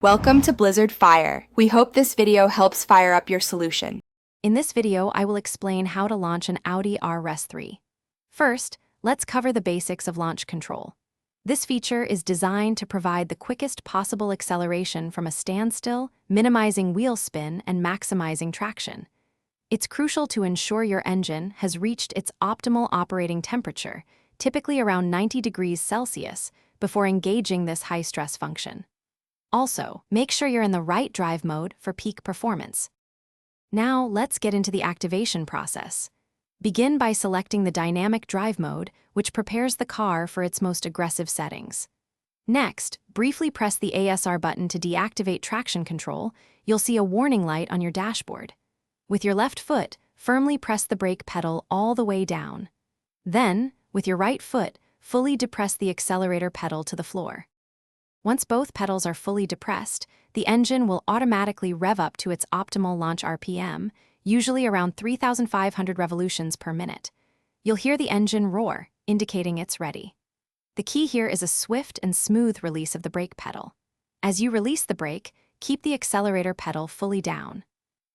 Welcome to Blizzard Fire. We hope this video helps fire up your solution. In this video, I will explain how to launch an Audi RS3. First, let's cover the basics of launch control. This feature is designed to provide the quickest possible acceleration from a standstill, minimizing wheel spin and maximizing traction. It's crucial to ensure your engine has reached its optimal operating temperature, typically around 90 degrees Celsius, before engaging this high-stress function. Also, make sure you're in the right drive mode for peak performance. Now, let's get into the activation process. Begin by selecting the dynamic drive mode, which prepares the car for its most aggressive settings. Next, briefly press the ASR button to deactivate traction control. You'll see a warning light on your dashboard. With your left foot, firmly press the brake pedal all the way down. Then, with your right foot, fully depress the accelerator pedal to the floor. Once both pedals are fully depressed, the engine will automatically rev up to its optimal launch RPM, usually around 3,500 revolutions per minute. You'll hear the engine roar, indicating it's ready. The key here is a swift and smooth release of the brake pedal. As you release the brake, keep the accelerator pedal fully down.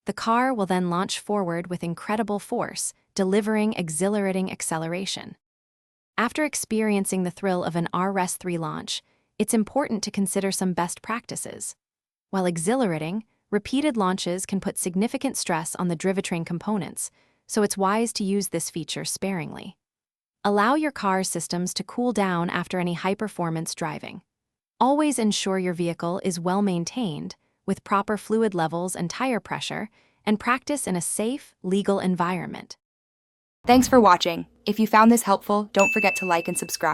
The car will then launch forward with incredible force, delivering exhilarating acceleration. After experiencing the thrill of an RS3 launch, it's important to consider some best practices. While exhilarating, repeated launches can put significant stress on the drivetrain components, so it's wise to use this feature sparingly. Allow your car's systems to cool down after any high-performance driving. Always ensure your vehicle is well maintained, with proper fluid levels and tire pressure, and practice in a safe, legal environment. Thanks for watching. If you found this helpful, don't forget to like and subscribe.